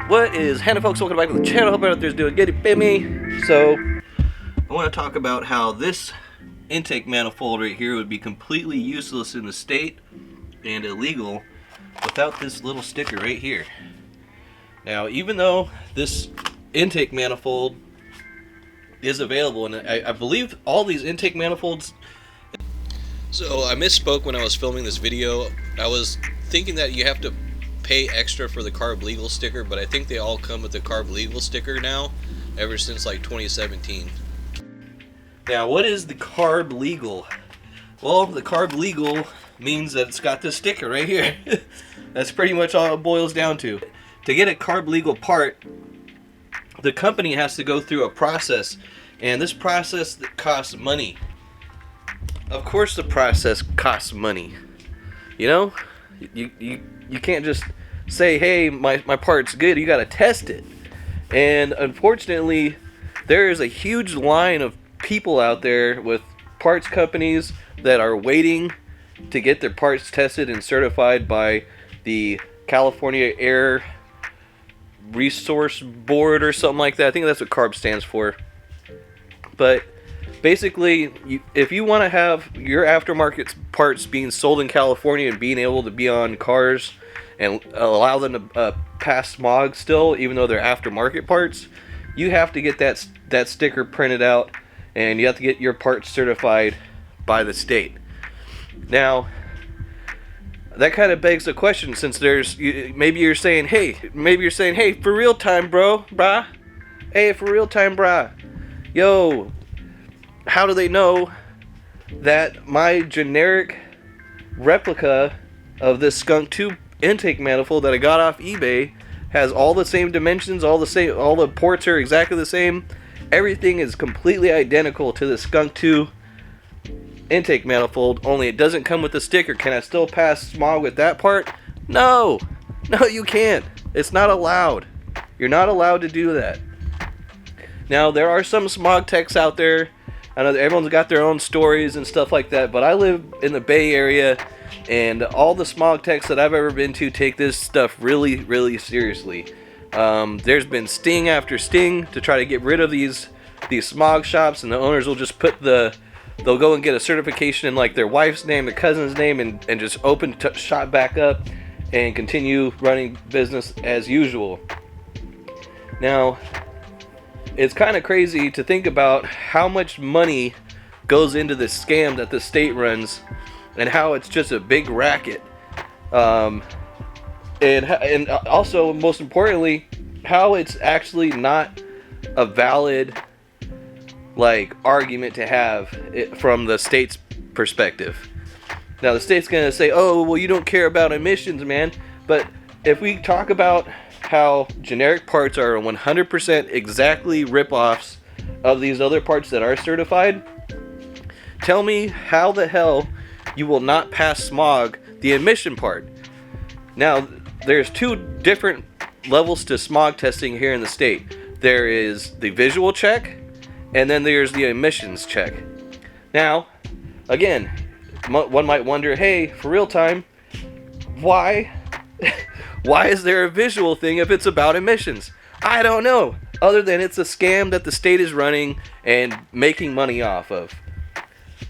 What is happening, folks? Welcome back to the channel. Hope everyone out there's doing good. You feel me? So, I want to talk about how this intake manifold right here would be completely useless in the state and illegal without this little sticker right here. Now, even though this intake manifold is available, and I believe all these intake manifolds... So, I misspoke when I was filming this video. I was thinking that you have to pay extra for the C.A.R.B legal sticker, but I think they all come with the C.A.R.B legal sticker now, ever since like 2017. Now, what is the C.A.R.B legal? Well, the C.A.R.B legal means that it's got this sticker right here. That's pretty much all it boils down to. To get a C.A.R.B legal part, the company has to go through a process, and this process costs money. Of course the process costs money. You know? You can't just say, hey, my part's good. You gotta test it. And unfortunately, there is a huge line of people out there with parts companies that are waiting to get their parts tested and certified by the California Air Resource Board or something like that. I think that's what C.A.R.B stands for. But basically, if you want to have your aftermarket parts being sold in California and being able to be on cars and allow them to pass smog still, even though they're aftermarket parts, you have to get that sticker printed out, and you have to get your parts certified by the state. Now, that kind of begs the question, since maybe you're saying, hey, for real time, brah. Hey, for real time, brah. Yo, how do they know that my generic replica of this skunk tube intake manifold that I got off eBay has all the same dimensions, all the ports are exactly the same, everything is completely identical to the skunk tube intake manifold, only it doesn't come with a sticker? Can I still pass smog with that part? No, you can't. It's not allowed. You're not allowed to do that. Now, there are some smog techs out there. I know that everyone's got their own stories and stuff like that, but I live in the Bay Area, and all the smog techs that I've ever been to take this stuff really, really seriously. There's been sting after sting to try to get rid of these smog shops, and the owners will just they'll go and get a certification in like their wife's name, their cousin's name, and just open shop back up and continue running business as usual. Now, it's kind of crazy to think about how much money goes into this scam that the state runs, and how it's just a big racket. And also, most importantly, how it's actually not a valid argument to have from the state's perspective. Now, the state's going to say, oh, well, you don't care about emissions, man. But if we talk about how generic parts are 100% exactly rip-offs of these other parts that are certified, tell me how the hell you will not pass smog, the emission part. Now, there's two different levels to smog testing here in the state. There is the visual check, and then there's the emissions check. Now, again, one might wonder, hey, for real time, why is there a visual thing if it's about emissions? I don't know, other than it's a scam that the state is running and making money off of.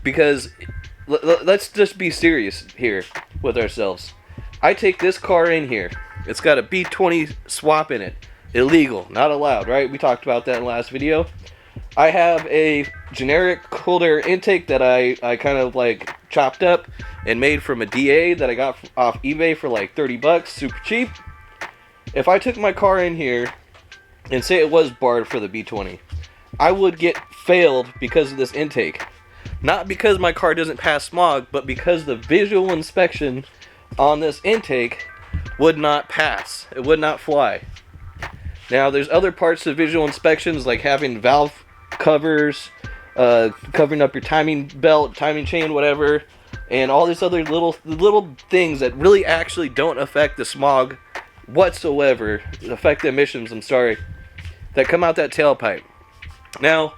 Because let's just be serious here with ourselves. I take this car in here. It's got a B20 swap in it. Illegal, not allowed, right? We talked about that in the last video. I have a generic cold air intake that I kind of chopped up and made from a DA that I got off eBay for like $30, super cheap. If I took my car in here and say it was barred for the B20, I would get failed because of this intake. Not because my car doesn't pass smog, but because the visual inspection on this intake would not pass. It would not fly. Now, there's other parts of visual inspections, like having valve covers, covering up your timing belt, timing chain, whatever, and all these other little things that really actually don't affect the smog whatsoever, affect the emissions, that come out that tailpipe. Now,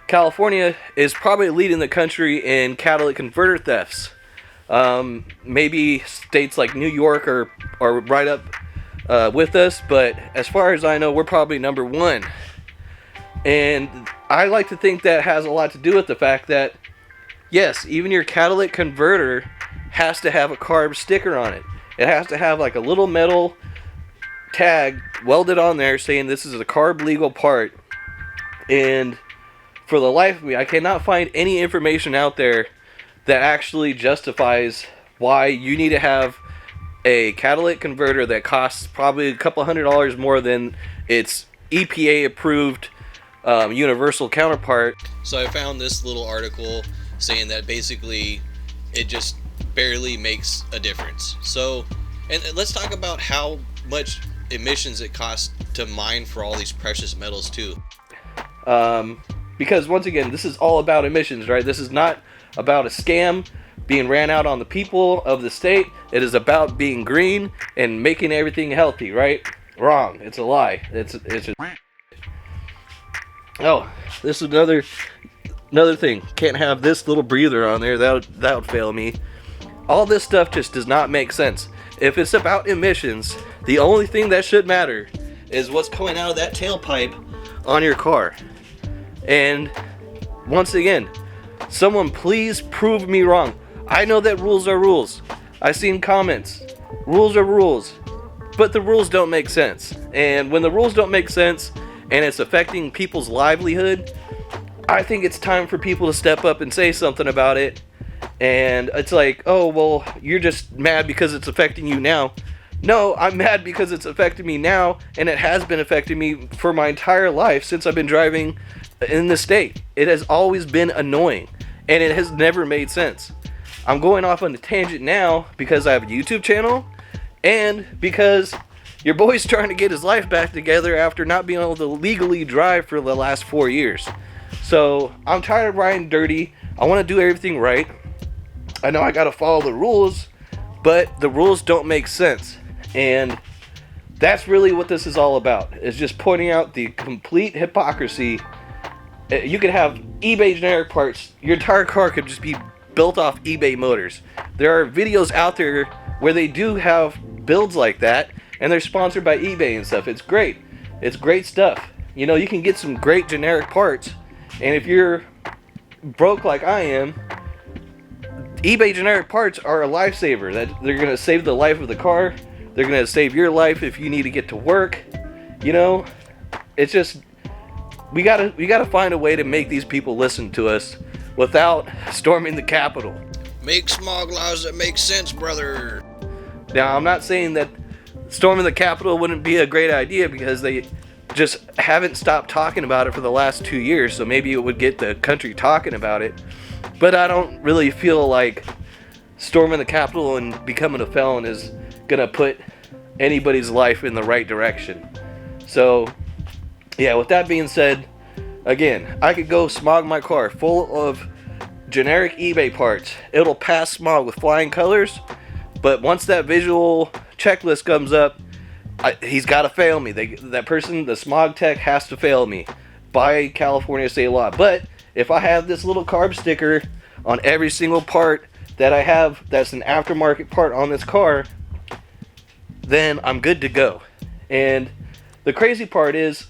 California is probably leading the country in catalytic converter thefts. Maybe states like New York are right up with us, but as far as I know, we're probably number one. And I like to think that has a lot to do with the fact that, yes, even your catalytic converter has to have a C.A.R.B sticker on it. It has to have like a little metal tag welded on there saying this is a C.A.R.B legal part. And for the life of me, I cannot find any information out there that actually justifies why you need to have a catalytic converter that costs probably a couple $100 more than its EPA approved universal counterpart. So I found this little article saying that basically it just barely makes a difference. So, and let's talk about how much emissions it costs to mine for all these precious metals too. Because once again, this is all about emissions, right? This is not about a scam being ran out on the people of the state. It is about being green and making everything healthy, right? Wrong. It's a lie. It's a... Oh, this is another thing. Can't have this little breather on there. That would fail me. All this stuff just does not make sense. If it's about emissions, the only thing that should matter is what's coming out of that tailpipe on your car. And once again, someone please prove me wrong. I know that rules are rules. I've seen comments. Rules are rules. But the rules don't make sense. And when the rules don't make sense and it's affecting people's livelihood, I think it's time for people to step up and say something about it. And it's like, oh, well, you're just mad because it's affecting you now. No, I'm mad because it's affecting me now, and it has been affecting me for my entire life since I've been driving in the state. It has always been annoying, and it has never made sense. I'm going off on a tangent now because I have a YouTube channel, and because your boy's trying to get his life back together after not being able to legally drive for the last 4 years. So I'm tired of riding dirty. I want to do everything right. I know I got to follow the rules, but the rules don't make sense. And that's really what this is all about. It's just pointing out the complete hypocrisy. You could have eBay generic parts. Your entire car could just be built off eBay motors. There are videos out there where they do have builds like that, and they're sponsored by eBay and stuff. It's great. It's great stuff. You know, you can get some great generic parts, and if you're broke like I am, eBay generic parts are a lifesaver. That they're gonna save the life of the car. They're gonna save your life if you need to get to work. You know, it's just we gotta find a way to make these people listen to us without storming the Capitol. Make smog laws that make sense, brother. Now, I'm not saying that storming the Capitol wouldn't be a great idea because they just haven't stopped talking about it for the last 2 years. So maybe it would get the country talking about it. But I don't really feel like storming the Capitol and becoming a felon is gonna put anybody's life in the right direction. So, yeah, with that being said, again, I could go smog my car full of generic eBay parts. It'll pass smog with flying colors, but once that visual checklist comes up, he's got to fail me. That person, the smog tech, has to fail me by California state law. But if I have this little C.A.R.B sticker on every single part that I have that's an aftermarket part on this car, then I'm good to go. And the crazy part is,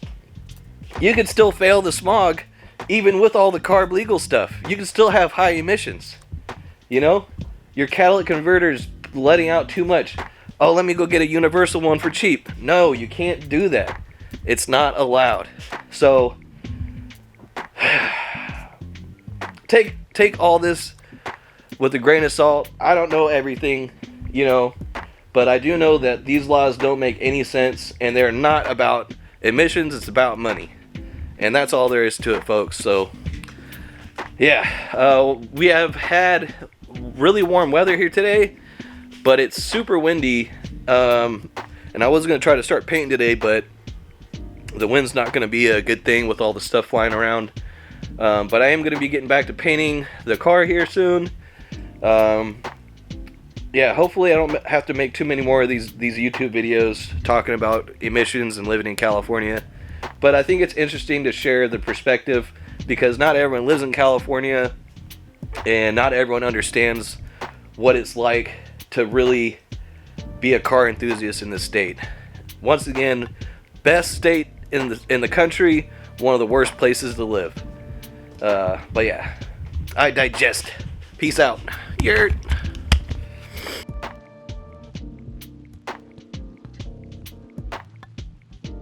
you can still fail the smog even with all the C.A.R.B legal stuff. You can still have high emissions. You know, your catalytic converter's letting out too much. Oh, let me go get a universal one for cheap. No, you can't do that. It's not allowed. So take all this with a grain of salt. I don't know everything, you know, but I do know that these laws don't make any sense, and they're not about emissions. It's about money, and that's all there is to it, folks. So yeah, we have had really warm weather here today, but it's super windy, and I was going to try to start painting today, but the wind's not going to be a good thing with all the stuff flying around. But I am going to be getting back to painting the car here soon. Yeah, hopefully I don't have to make too many more of these YouTube videos talking about emissions and living in California. But I think it's interesting to share the perspective, because not everyone lives in California, and not everyone understands what it's like to really be a car enthusiast in this state. once again, best state in the country, one of the worst places to live. But yeah, I digest. Peace out. Yurt.